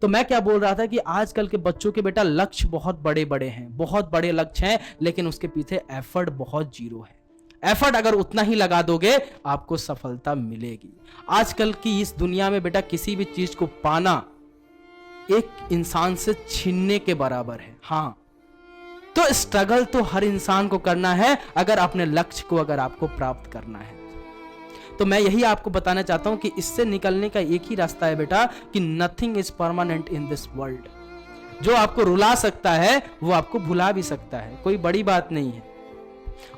तो मैं क्या बोल रहा था कि आजकल के बच्चों के बेटा लक्ष्य बहुत बड़े बड़े हैं, बहुत बड़े लक्ष्य हैं, लेकिन उसके पीछे एफर्ट बहुत जीरो है। एफर्ट अगर उतना ही लगा दोगे आपको सफलता मिलेगी। आजकल की इस दुनिया में बेटा किसी भी चीज को पाना एक इंसान से छीनने के बराबर है। हाँ, तो स्ट्रगल तो हर इंसान को करना है अगर अपने लक्ष्य को अगर आपको प्राप्त करना है। तो मैं यही आपको बताना चाहता हूं कि इससे निकलने का एक ही रास्ता है बेटा कि nothing is permanent in this world. जो आपको रुला सकता है वो आपको भुला भी सकता है, कोई बड़ी बात नहीं है।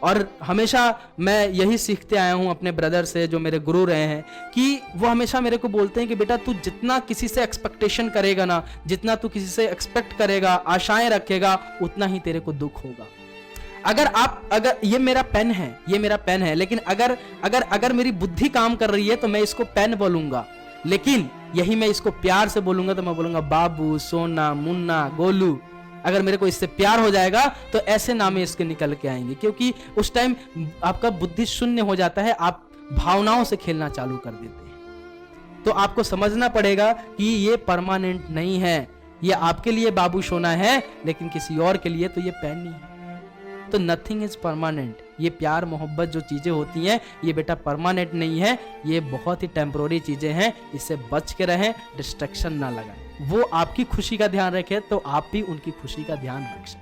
और हमेशा मैं यही सीखते आया हूं अपने ब्रदर से, जो मेरे गुरु रहे हैं, कि वो हमेशा मेरे को बोलते हैं कि बेटा तू जितना किसी से एक्सपेक्टेशन करेगा ना, जितना तू किसी से एक्सपेक्ट करेगा, आशाएं रखेगा, उतना ही तेरे को दुख होगा। अगर ये मेरा पेन है, लेकिन अगर मेरी बुद्धि काम कर रही है तो मैं इसको पेन बोलूंगा, लेकिन यही मैं इसको प्यार से बोलूंगा तो मैं बोलूंगा बाबू, सोना, मुन्ना, गोलू। अगर मेरे को इससे प्यार हो जाएगा तो ऐसे नामे इसके निकल के आएंगे, क्योंकि उस टाइम आपका बुद्धि शून्य हो जाता है, आप भावनाओं से खेलना चालू कर देते हैं। तो आपको समझना पड़ेगा कि ये परमानेंट नहीं है। ये आपके लिए बाबू सोना है, लेकिन किसी और के लिए तो ये पेन नहीं है। तो नथिंग इज परमानेंट। ये प्यार मोहब्बत जो चीजें होती हैं ये बेटा परमानेंट नहीं है, ये बहुत ही टेम्पररी चीजें हैं। इससे बच के रहें, डिस्ट्रैक्शन ना लगाएं। वो आपकी खुशी का ध्यान रखें तो आप भी उनकी खुशी का ध्यान रख सकें।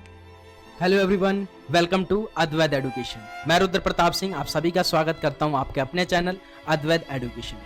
Hello everyone, welcome to Advait Education. मैं रुद्र प्रताप सिंह आप सभी का स्वागत करता हूं आपके अपने चैनल अद्वैत एडुकेशन।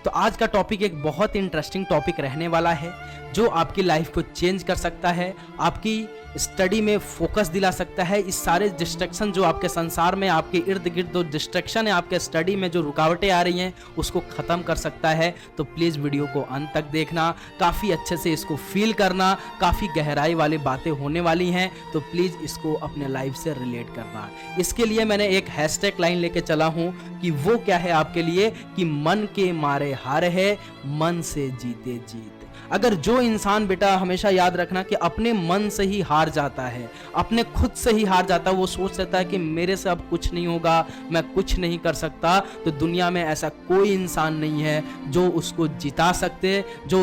तो आज का टॉपिक एक बहुत इंटरेस्टिंग टॉपिक रहने वाला है, जो आपकी लाइफ को चेंज कर सकता है, आपकी स्टडी में फोकस दिला सकता है। इस सारे डिस्ट्रैक्शन जो आपके संसार में, आपके इर्द गिर्द जो डिस्ट्रैक्शन है, आपके स्टडी में जो रुकावटें आ रही हैं, उसको ख़त्म कर सकता है। तो प्लीज़ वीडियो को अंत तक देखना, काफ़ी अच्छे से इसको फील करना, काफ़ी गहराई वाली बातें होने वाली हैं, तो प्लीज़ इसको अपने लाइफ से रिलेट करना। इसके लिए मैंने एक हैशटैग लाइन लेके चला हूँ कि वो क्या है आपके लिए, कि मन के मारे हार है, मन से जीते जीत। अगर जो इंसान बेटा, हमेशा याद रखना कि अपने मन से ही हार जाता है, अपने खुद से ही हार जाता है, वो सोच लेता है कि मेरे से अब कुछ नहीं होगा, मैं कुछ नहीं कर सकता, तो दुनिया में ऐसा कोई इंसान नहीं है जो उसको जिता सकते, जो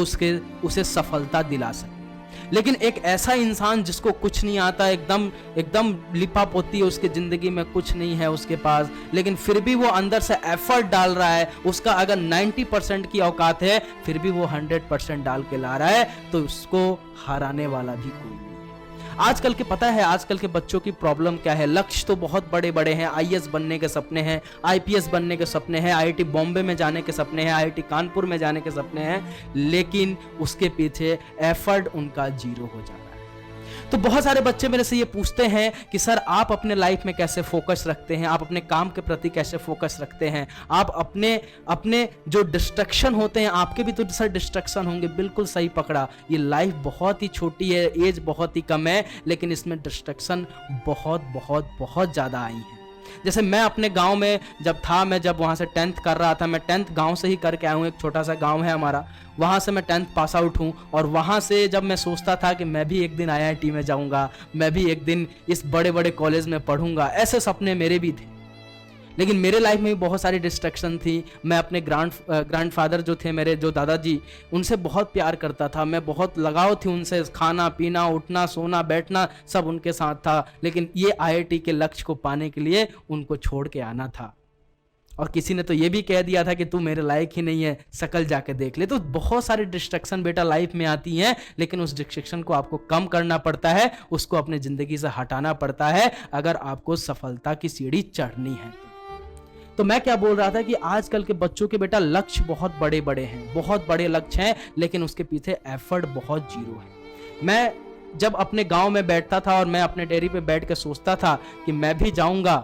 उसे सफलता दिला सकते। लेकिन एक ऐसा इंसान जिसको कुछ नहीं आता, एकदम लिपा पोती है, उसकी जिंदगी में कुछ नहीं है उसके पास, लेकिन फिर भी वो अंदर से एफर्ट डाल रहा है, उसका अगर 90% की औकात है, फिर भी वो 100% डाल के ला रहा है, तो उसको हराने वाला भी कोई नहीं। आजकल के पता है आजकल के बच्चों की प्रॉब्लम क्या है। लक्ष्य तो बहुत बड़े बड़े हैं, आईएएस बनने के सपने हैं, आईपीएस बनने के सपने हैं, आईआईटी बॉम्बे में जाने के सपने हैं, आईआईटी कानपुर में जाने के सपने हैं, लेकिन उसके पीछे एफर्ट उनका जीरो हो जा रहा है। तो बहुत सारे बच्चे मेरे से ये पूछते हैं कि सर आप अपने लाइफ में कैसे फोकस रखते हैं, आप अपने काम के प्रति कैसे फोकस रखते हैं, आप अपने जो डिस्ट्रैक्शन होते हैं, आपके भी तो सर डिस्ट्रैक्शन होंगे। बिल्कुल सही पकड़ा, ये लाइफ बहुत ही छोटी है, एज बहुत ही कम है, लेकिन इसमें डिस्ट्रैक्शन बहुत बहुत बहुत ज़्यादा आई हैं। जैसे मैं अपने गांव में मैं जब वहाँ से 10th कर रहा था, मैं 10th गांव से ही करके आया हूँ। एक छोटा सा गांव है हमारा, वहाँ से मैं 10th पास आउट हूँ, और वहाँ से जब मैं सोचता था कि मैं भी एक दिन आईआईटी में जाऊँगा, मैं भी एक दिन इस बड़े बड़े कॉलेज में पढ़ूंगा, ऐसे सपने मेरे भी थे। लेकिन मेरे लाइफ में भी बहुत सारी डिस्ट्रैक्शन थी। मैं अपने ग्रैंडफादर जो थे, मेरे जो दादाजी, उनसे बहुत प्यार करता था, मैं बहुत लगाव थी उनसे, खाना पीना, उठना, सोना, बैठना सब उनके साथ था। लेकिन ये आईआईटी के लक्ष्य को पाने के लिए उनको छोड़ के आना था, और किसी ने तो ये भी कह दिया था कि तू मेरे लायक ही नहीं है, शकल जाके देख ले। तो बहुत सारी डिस्ट्रैक्शन बेटा लाइफ में आती हैं, लेकिन उस डिस्ट्रैक्शन को आपको कम करना पड़ता है, उसको अपनी जिंदगी से हटाना पड़ता है, अगर आपको सफलता की सीढ़ी चढ़नी है। तो मैं क्या बोल रहा था कि आजकल के बच्चों के बेटा लक्ष्य बहुत बड़े बड़े हैं, बहुत बड़े लक्ष्य हैं, लेकिन उसके पीछे एफर्ट बहुत जीरो है। मैं जब अपने गांव में बैठता था और मैं अपने डेयरी पे बैठ के सोचता था कि मैं भी जाऊंगा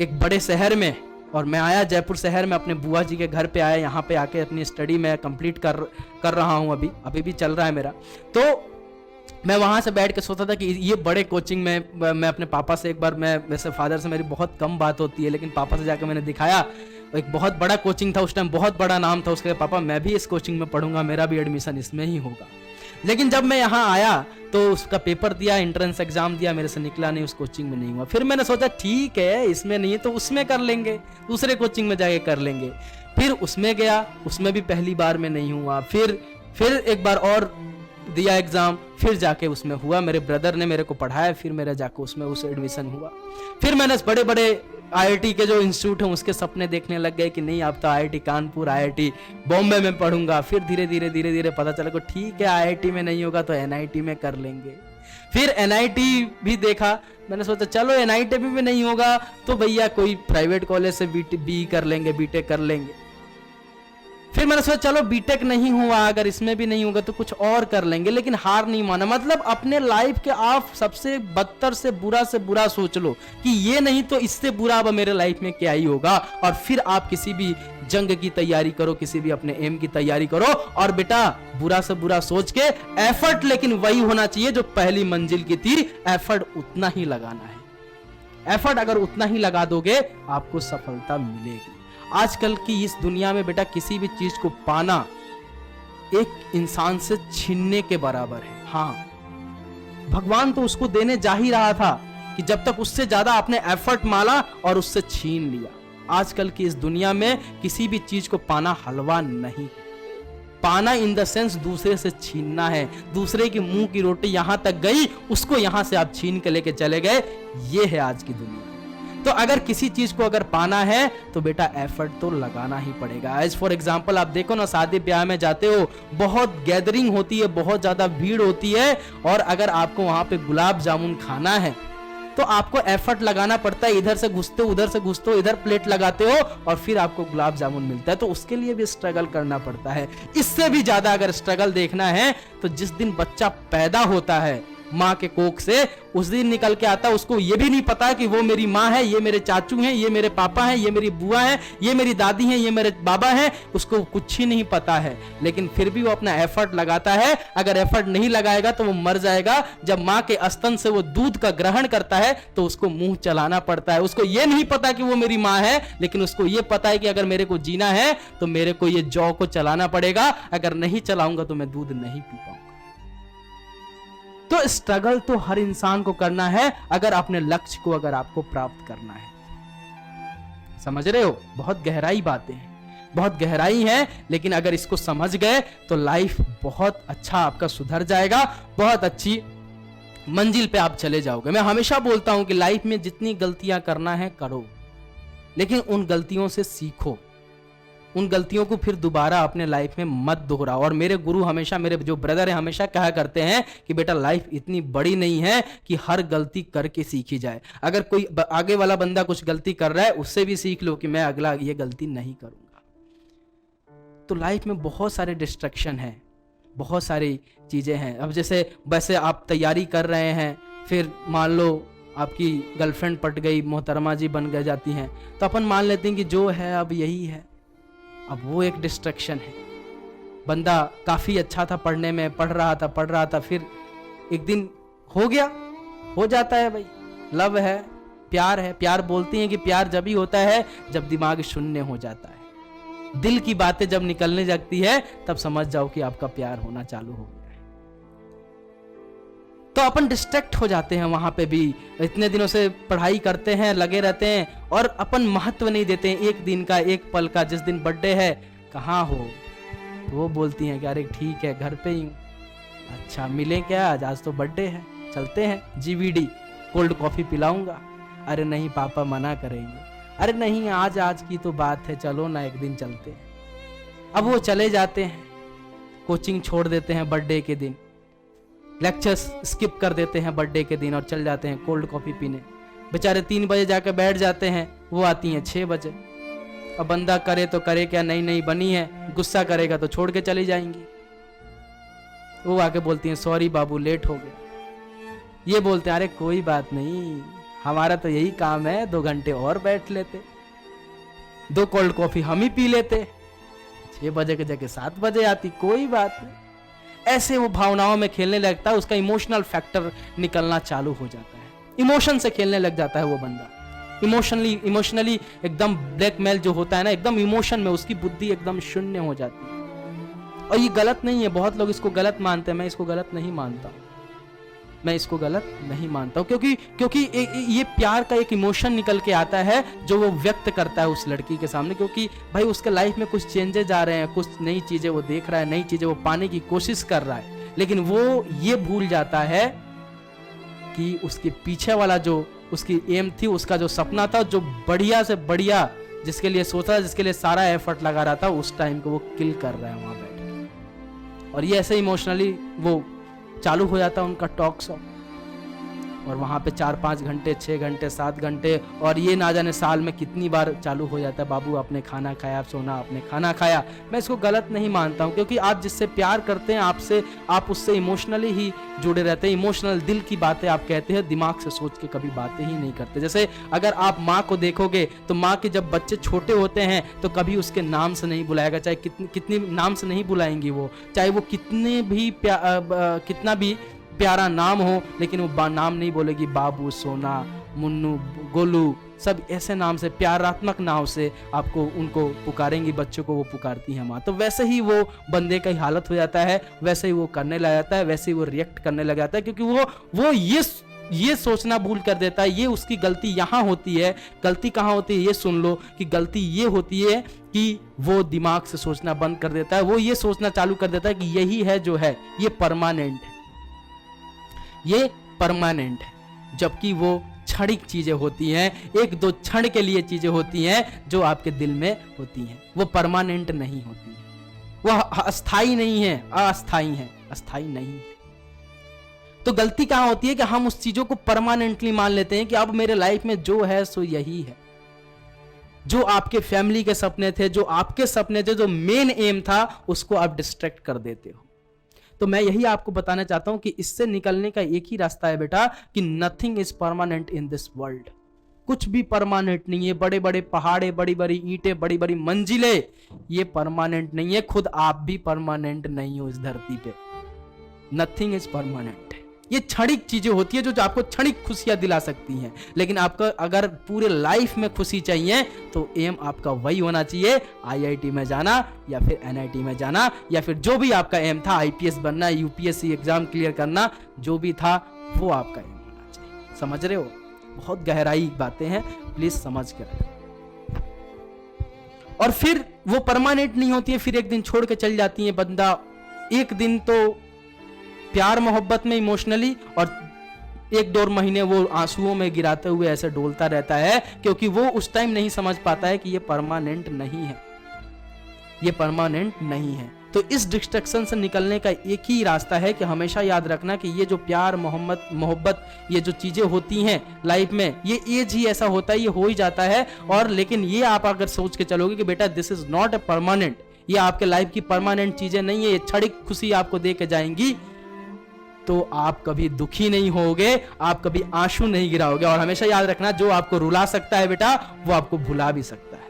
एक बड़े शहर में, और मैं आया जयपुर शहर में, अपने बुआ जी के घर पे आया, यहाँ पे आके अपनी स्टडी में कंप्लीट कर रहा हूँ, अभी भी चल रहा है मेरा। तो मैं वहाँ से बैठ के सोचता था कि ये बड़े कोचिंग में, मैं अपने पापा से एक बार, मैं वैसे फादर से मेरी बहुत कम बात होती है, लेकिन पापा से जाकर मैंने दिखाया, एक बहुत बड़ा कोचिंग था उस टाइम, बहुत बड़ा नाम था उसके, पापा मैं भी इस कोचिंग में पढ़ूंगा, मेरा भी एडमिशन इसमें ही होगा। लेकिन जब मैं यहाँ आया तो उसका पेपर दिया, एंट्रेंस एग्जाम दिया, मेरे से निकला नहीं, उस कोचिंग में नहीं हुआ। फिर मैंने सोचा ठीक है, इसमें नहीं है तो उसमें कर लेंगे, दूसरे कोचिंग में जाके कर लेंगे। फिर उसमें गया, उसमें भी पहली बार में नहीं हुआ। फिर एक बार और दिया एग्जाम, फिर जाके उसमें हुआ, मेरे ब्रदर ने मेरे को पढ़ाया, फिर मेरा जाके उसमें उस एडमिशन हुआ। फिर मैंने बड़े बड़े आईआईटी के जो इंस्टीट्यूट हैं उसके सपने देखने लग गए कि नहीं अब तो आईआईटी कानपुर, आईआईटी बॉम्बे में पढ़ूंगा। फिर धीरे धीरे पता चला कि ठीक है आईआईटी में नहीं होगा तो एनआईटी में कर लेंगे। फिर एनआईटी भी देखा, मैंने सोचा चलो एनआईटी में भी नहीं होगा तो भैया कोई प्राइवेट कॉलेज से बी कर लेंगे, बीटेक कर लेंगे। फिर मैंने सोचा चलो बीटेक नहीं हुआ, अगर इसमें भी नहीं होगा तो कुछ और कर लेंगे, लेकिन हार नहीं माना। मतलब अपने लाइफ के आप सबसे बदतर से बुरा सोच लो कि ये नहीं तो इससे बुरा अब मेरे लाइफ में क्या ही होगा, और फिर आप किसी भी जंग की तैयारी करो, किसी भी अपने एम की तैयारी करो। और बेटा बुरा से बुरा सोच के एफर्ट लेकिन वही होना चाहिए जो पहली मंजिल की थी, एफर्ट उतना ही लगाना है। एफर्ट अगर उतना ही लगा दोगे आपको सफलता मिलेगी। आजकल की इस दुनिया में बेटा किसी भी चीज को पाना एक इंसान से छीनने के बराबर है। हाँ, भगवान तो उसको देने जा ही रहा था कि जब तक उससे ज्यादा आपने एफर्ट मारा और उससे छीन लिया। आजकल की इस दुनिया में किसी भी चीज को पाना हलवा नहीं, पाना इन द सेंस दूसरे से छीनना है। दूसरे की मुंह की रोटी यहां तक गई, उसको यहां से आप छीन के लेके चले गए। ये है आज की दुनिया। तो अगर किसी चीज को अगर पाना है तो बेटा एफर्ट तो लगाना ही पड़ेगा। एज फॉर एग्जांपल आप देखो ना, शादी ब्याह में जाते हो, बहुत गैदरिंग होती है, बहुत ज्यादा भीड़ होती है, और अगर आपको वहां पे गुलाब जामुन खाना है तो आपको एफर्ट लगाना पड़ता है। इधर से घुसते हो, उधर से घुसते हो, इधर प्लेट लगाते हो और फिर आपको गुलाब जामुन मिलता है, तो उसके लिए भी स्ट्रगल करना पड़ता है। इससे भी ज्यादा अगर स्ट्रगल देखना है तो जिस दिन बच्चा पैदा होता है माँ के कोख से, उस दिन निकल के आता है, उसको ये भी नहीं पता कि वो मेरी माँ है, ये मेरे चाचू हैं, ये मेरे पापा हैं, ये मेरी बुआ है, ये मेरी दादी हैं, ये मेरे बाबा हैं, उसको कुछ ही नहीं पता है। लेकिन फिर भी वो अपना एफर्ट लगाता है। अगर एफर्ट नहीं लगाएगा तो वो मर जाएगा। जब माँ के स्तन से वो दूध का ग्रहण करता है तो उसको मुंह चलाना पड़ता है। उसको ये नहीं पता कि वो मेरी माँ है, लेकिन उसको ये पता है कि अगर मेरे को जीना है तो मेरे को ये जौ को चलाना पड़ेगा, अगर नहीं चलाऊंगा तो मैं दूध नहीं पी पाऊंगा। तो स्ट्रगल तो हर इंसान को करना है अगर अपने लक्ष्य को अगर आपको प्राप्त करना है। समझ रहे हो? बहुत गहराई बातें हैं, बहुत गहराई है, लेकिन अगर इसको समझ गए तो लाइफ बहुत अच्छा आपका सुधर जाएगा, बहुत अच्छी मंजिल पे आप चले जाओगे। मैं हमेशा बोलता हूं कि लाइफ में जितनी गलतियां करना है करो, लेकिन उन गलतियों से सीखो, उन गलतियों को फिर दोबारा अपने लाइफ में मत दोहराओ। और मेरे गुरु हमेशा, मेरे जो ब्रदर है हमेशा कहा करते हैं कि बेटा लाइफ इतनी बड़ी नहीं है कि हर गलती करके सीखी जाए। अगर कोई आगे वाला बंदा कुछ गलती कर रहा है उससे भी सीख लो कि मैं अगला ये गलती नहीं करूंगा। तो लाइफ में बहुत सारे डिस्ट्रैक्शन है, बहुत सारी चीजें हैं। अब जैसे वैसे आप तैयारी कर रहे हैं, फिर मान लो आपकी गर्लफ्रेंड पट गई, मोहतरमा जी बन गए जाती हैं, तो अपन मान लेते हैं कि जो है अब यही है। अब वो एक डिस्ट्रैक्शन है। बंदा काफी अच्छा था पढ़ने में, पढ़ रहा था, फिर एक दिन हो गया, हो जाता है भाई, लव है, प्यार है। प्यार बोलती हैं कि प्यार जब ही होता है जब दिमाग शून्य हो जाता है, दिल की बातें जब निकलने लगती है तब समझ जाओ कि आपका प्यार होना चालू हो गया है। तो अपन डिस्ट्रैक्ट हो जाते हैं वहां पे भी। इतने दिनों से पढ़ाई करते हैं, लगे रहते हैं और अपन महत्व नहीं देते हैं एक दिन का, एक पल का। जिस दिन बर्थडे है, कहाँ हो? तो वो बोलती हैं कि अरे ठीक है घर पे ही हूँ। अच्छा मिले क्या आज तो बर्थडे है, चलते हैं जीवीडी, कोल्ड कॉफी पिलाऊंगा। अरे नहीं पापा मना करेंगे। अरे नहीं आज की तो बात है, चलो ना एक दिन चलते हैं। अब वो चले जाते हैं, कोचिंग छोड़ देते हैं बर्थडे के दिन, लेक्चर्स स्किप कर देते हैं बर्थडे के दिन और चल जाते हैं कोल्ड कॉफी पीने। बेचारे 3 बजे जाकर बैठ जाते हैं, वो आती हैं 6 बजे। अब बंदा करे तो करे क्या, नई बनी है, गुस्सा करेगा तो छोड़ के चली जाएंगी। वो आके बोलती हैं सॉरी बाबू लेट हो गए। ये बोलते हैं अरे कोई बात नहीं, हमारा तो यही काम है, 2 घंटे और बैठ लेते, 2 कोल्ड कॉफी हम ही पी लेते, 6 बजे की जगह 7 बजे आती, कोई बात नहीं। ऐसे वो भावनाओं में खेलने लगता है, उसका इमोशनल फैक्टर निकलना चालू हो जाता है, इमोशन से खेलने लग जाता है वो बंदा। इमोशनली एकदम ब्लैकमेल जो होता है ना, एकदम इमोशन में उसकी बुद्धि एकदम शून्य हो जाती है। और ये गलत नहीं है, बहुत लोग इसको गलत मानते हैं, मैं इसको गलत नहीं मानता। मैं इसको गलत नहीं मानता हूँ, क्योंकि ये प्यार का एक इमोशन निकल के आता है जो वो व्यक्त करता है उस लड़की के सामने, क्योंकि भाई उसके लाइफ में कुछ चेंजेस आ रहे हैं, कुछ नई चीजें वो देख रहा है, नई चीजें वो पाने की कोशिश कर रहा है, लेकिन वो ये भूल जाता है कि उसके पीछे वाला जो उसकी एम थी, उसका जो सपना था, जो बढ़िया से बढ़िया जिसके लिए सोचा, जिसके लिए सारा एफर्ट लगा रहा था, उस टाइम को वो किल कर रहा है वहां बैठ के। और ये ऐसे इमोशनली वो चालू हो जाता है उनका टॉक शो, और वहां पे 4-5 घंटे, 6 घंटे, 7 घंटे, और ये ना जाने साल में कितनी बार चालू हो जाता है, बाबू आपने खाना खाया, सोना आपने खाना खाया। मैं इसको गलत नहीं मानता हूँ, क्योंकि आप जिससे प्यार करते हैं, आप उससे इमोशनली ही जुड़े रहते हैं। इमोशनल दिल की बातें आप कहते हैं, दिमाग से सोच के कभी बातें ही नहीं करते। जैसे अगर आप माँ को देखोगे तो माँ के जब बच्चे छोटे होते हैं तो कभी उसके नाम से नहीं बुलाएगा, चाहे कितनी नाम से नहीं बुलाएंगी वो, चाहे वो कितना भी प्यारा नाम हो, लेकिन वो नाम नहीं बोलेगी। बाबू, सोना, मुन्नू, गोलू, सब ऐसे नाम से, प्यारात्मक नाम से आपको उनको पुकारेंगी, बच्चों को वो पुकारती हैं माँ। तो वैसे ही वो बंदे का हालत हो जाता है, वैसे ही वो करने लग जाता है, वैसे ही वो रिएक्ट करने लग जाता है, क्योंकि वो ये सोचना भूल कर देता है। ये उसकी गलती यहाँ होती है। गलती कहाँ होती है ये सुन लो, कि गलती ये होती है कि वो दिमाग से सोचना बंद कर देता है। वो ये सोचना चालू कर देता है कि यही है जो है, ये परमानेंट है, ये परमानेंट है, जबकि वो क्षणिक चीजें होती हैं, 1-2 क्षण के लिए चीजें होती हैं जो आपके दिल में होती हैं, वो परमानेंट नहीं होती है, वो अस्थाई नहीं है, अस्थाई है, अस्थाई नहीं है। तो गलती कहां होती है कि हम उस चीजों को परमानेंटली मान लेते हैं कि अब मेरे लाइफ में जो है सो यही है। जो आपके फैमिली के सपने थे, जो आपके सपने थे, जो मेन एम था, उसको आप डिस्ट्रैक्ट कर देते हो। तो मैं यही आपको बताना चाहता हूं कि इससे निकलने का एक ही रास्ता है बेटा, कि nothing is permanent in this world. कुछ भी परमानेंट नहीं है। बड़े बड़े पहाड़े, बड़ी बड़ी ईंटें, बड़ी बड़ी मंजिलें, ये परमानेंट नहीं है। खुद आप भी परमानेंट नहीं हो इस धरती पे। Nothing is permanent. ये क्षणिक चीजें होती है जो आपको क्षणिक खुशियां दिला सकती हैं, लेकिन आपका अगर पूरे लाइफ में खुशी चाहिए तो एम आपका वही होना चाहिए, IIT में जाना या फिर NIT में जाना, या फिर जो भी आपका एम था, IPS बनना, UPSC एग्जाम क्लियर करना, जो भी था वो आपका एम होना चाहिए। समझ रहे हो? बहुत गहराई बातें हैं, प्लीज समझ कर। और फिर वो परमानेंट नहीं होती है, फिर एक दिन छोड़ के चल जाती है। बंदा एक दिन तो प्यार मोहब्बत में इमोशनली, और 1-2 महीने वो आंसुओं में गिराते हुए ऐसे डोलता रहता है, क्योंकि वो उस टाइम नहीं समझ पाता है कि ये परमानेंट नहीं है, ये परमानेंट नहीं है। तो इस डिस्ट्रैक्शन से निकलने का एक ही रास्ता है कि हमेशा याद रखना कि ये जो प्यार मोहब्बत ये जो चीजें होती हैं लाइफ में, ये एज ही ऐसा होता है, ये हो ही जाता है। और लेकिन ये आप अगर सोच के चलोगे कि बेटा this is not a permanent, ये आपके लाइफ की परमानेंट चीजें नहीं है, ये क्षणिक खुशी आपको दे के जाएंगी, तो आप कभी दुखी नहीं होगे, आप कभी आंसू नहीं गिराओगे। और हमेशा याद रखना, जो आपको रुला सकता है बेटा, वो आपको भुला भी सकता है।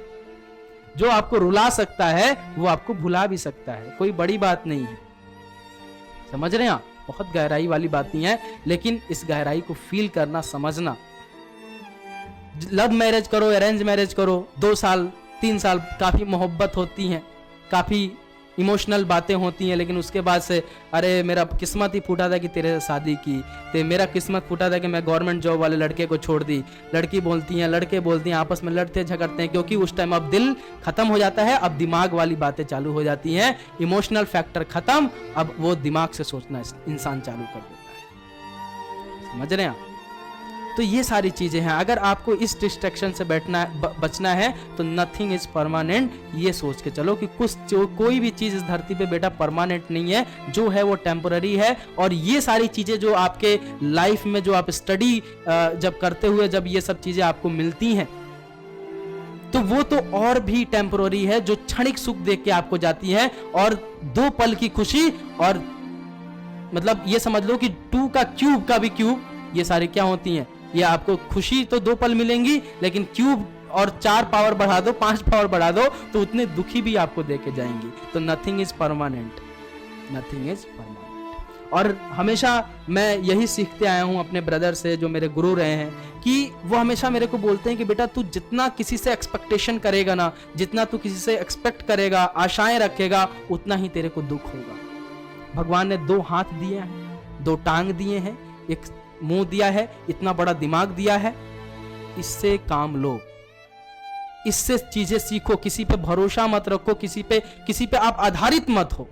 जो आपको रुला सकता है वो आपको भुला भी सकता है, कोई बड़ी बात नहीं है। समझ रहे हैं आप? बहुत गहराई वाली बातें हैं, लेकिन इस गहराई को फील करना, समझना। लव मैरिज करो, अरेंज मैरिज करो, 2 साल 3 साल काफी मोहब्बत होती है, काफी इमोशनल बातें होती हैं, लेकिन उसके बाद से अरे मेरा किस्मत ही फूटा था कि तेरे से शादी की, तो मेरा किस्मत फूटा था कि मैं गवर्नमेंट जॉब वाले लड़के को छोड़ दी। लड़की बोलती हैं, लड़के बोलती हैं, आपस में लड़ते झगड़ते हैं, क्योंकि उस टाइम अब दिल खत्म हो जाता है, अब दिमाग वाली बातें चालू हो जाती हैं, इमोशनल फैक्टर खत्म, अब वो दिमाग से सोचना इंसान चालू कर देता है। समझ रहे हैं आप? तो ये सारी चीजें हैं। अगर आपको इस डिस्ट्रैक्शन से बचना है तो नथिंग इज परमानेंट, ये सोच के चलो कि कोई भी चीज इस धरती पे बेटा परमानेंट नहीं है, जो है वो टेम्पररी है। और ये सारी चीजें जो आपके लाइफ में, जो आप स्टडी जब करते हुए जब ये सब चीजें आपको मिलती हैं, तो वो तो और भी टेम्पररी है, जो क्षणिक सुख देख के आपको जाती है, और 2 पल की खुशी, और मतलब ये समझ लो कि 2 का क्यूब का भी क्यूब, ये सारी क्या होती हैं, ये आपको खुशी तो 2 पल मिलेंगी, लेकिन क्यूब और 4 पावर बढ़ा दो, 5 पावर बढ़ा दो, तो उतने दुखी भी आपको देके जाएंगी। तो nothing is permanent, nothing is permanent. और हमेशा मैं यही सीखते आया हूं अपने ब्रदर से, जो मेरे गुरु रहे हैं, कि वो हमेशा मेरे को बोलते हैं कि बेटा तू जितना किसी से एक्सपेक्टेशन करेगा ना, जितना तू किसी से एक्सपेक्ट करेगा, आशाएं रखेगा, उतना ही तेरे को दुख होगा। भगवान ने 2 हाथ दिए हैं, 2 टांग दिए हैं, एक मुंह दिया है, इतना बड़ा दिमाग दिया है, इससे काम लो, इससे चीजें सीखो। किसी पे भरोसा मत रखो, किसी पे आप आधारित मत हो।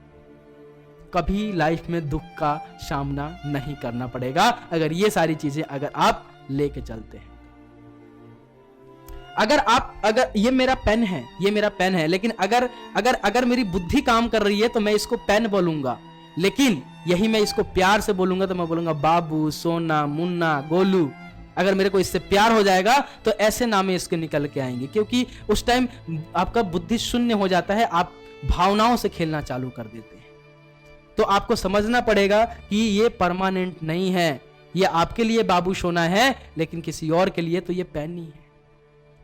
कभी लाइफ में दुख का सामना नहीं करना पड़ेगा अगर ये सारी चीजें अगर आप लेके चलते हैं। अगर ये मेरा पेन है, लेकिन अगर मेरी बुद्धि काम कर रही है तो मैं इसको पेन बोलूंगा, लेकिन यही मैं इसको प्यार से बोलूंगा तो मैं बोलूंगा बाबू, सोना, मुन्ना, गोलू। अगर मेरे को इससे प्यार हो जाएगा तो ऐसे नामे इसके निकल के आएंगे, क्योंकि उस टाइम आपका बुद्धि शून्य हो जाता है, आप भावनाओं से खेलना चालू कर देते हैं। तो आपको समझना पड़ेगा कि ये परमानेंट नहीं है, ये आपके लिए बाबू सोना है, लेकिन किसी और के लिए तो ये पेन नहीं है।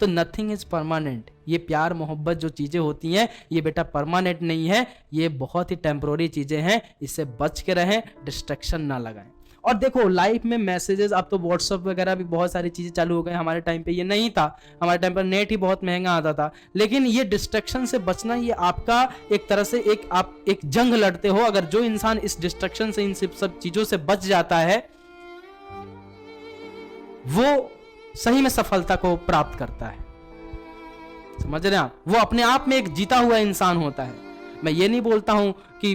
तो नथिंग इज परमानेंट। ये प्यार मोहब्बत जो चीजें होती हैं ये बेटा परमानेंट नहीं है, ये बहुत ही टेम्पररी चीजें हैं, इससे बच के रहें, डिस्ट्रैक्शन ना लगाएं। और देखो लाइफ में मैसेजेस, अब तो व्हाट्सएप वगैरह भी बहुत सारी चीजें चालू हो गए, हमारे टाइम पे ये नहीं था, हमारे टाइम पर नेट ही बहुत महंगा आता था। लेकिन ये डिस्ट्रैक्शन से बचना, ये आपका एक तरह से आप एक जंग लड़ते हो। अगर जो इंसान इस डिस्ट्रैक्शन से, इन सब चीजों से बच जाता है, वो सही में सफलता को प्राप्त करता है। समझ रहे हैं आप? वो अपने आप में एक जीता हुआ इंसान होता है। मैं ये नहीं बोलता हूं कि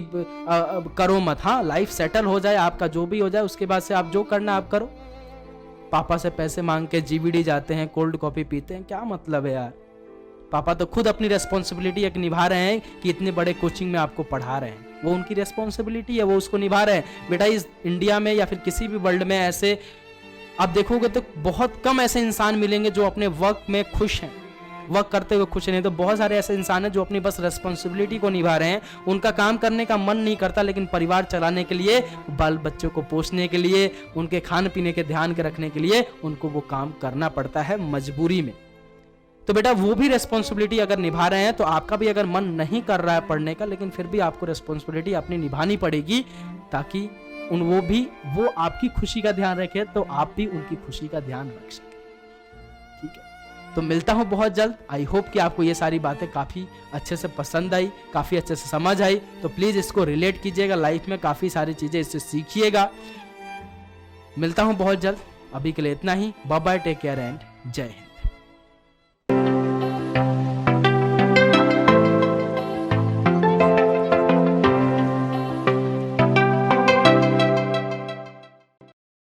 करो मत, हाँ लाइफ सेटल हो जाए, आपका जो भी हो जाए, उसके बाद से आप जो करना आप करो। पापा से पैसे मांग के जीवीडी जाते हैं, कोल्ड कॉफी पीते हैं, क्या मतलब है यार? पापा तो खुद अपनी रेस्पॉन्सिबिलिटी एक निभा रहे हैं कि इतने बड़े कोचिंग में आपको पढ़ा रहे हैं, वो उनकी रेस्पॉन्सिबिलिटी है, वो उसको निभा रहे हैं। बेटा इस इंडिया में या फिर किसी भी वर्ल्ड में ऐसे आप देखोगे तो बहुत कम ऐसे इंसान मिलेंगे जो अपने वर्क में खुश हैं, वर्क करते हुए खुश नहीं। तो बहुत सारे ऐसे इंसान हैं जो अपनी बस रेस्पॉन्सिबिलिटी को निभा रहे हैं, उनका काम करने का मन नहीं करता, लेकिन परिवार चलाने के लिए, बाल बच्चों को पोसने के लिए, उनके खाने पीने के ध्यान के रखने के लिए उनको वो काम करना पड़ता है मजबूरी में। तो बेटा वो भी रेस्पॉन्सिबिलिटी अगर निभा रहे हैं, तो आपका भी अगर मन नहीं कर रहा है पढ़ने का, लेकिन फिर भी आपको रेस्पॉन्सिबिलिटी अपनी निभानी पड़ेगी, ताकि वो आपकी खुशी का ध्यान रखे, तो आप भी उनकी खुशी का ध्यान रख सके। ठीक है, तो मिलता हूं बहुत जल्द। आई होप कि आपको ये सारी बातें काफी अच्छे से पसंद आई, काफी अच्छे से समझ आई। तो प्लीज इसको रिलेट कीजिएगा लाइफ में, काफी सारी चीजें इससे सीखिएगा। मिलता हूं बहुत जल्द, अभी के लिए इतना ही। Bye bye, take care and जय हिंद।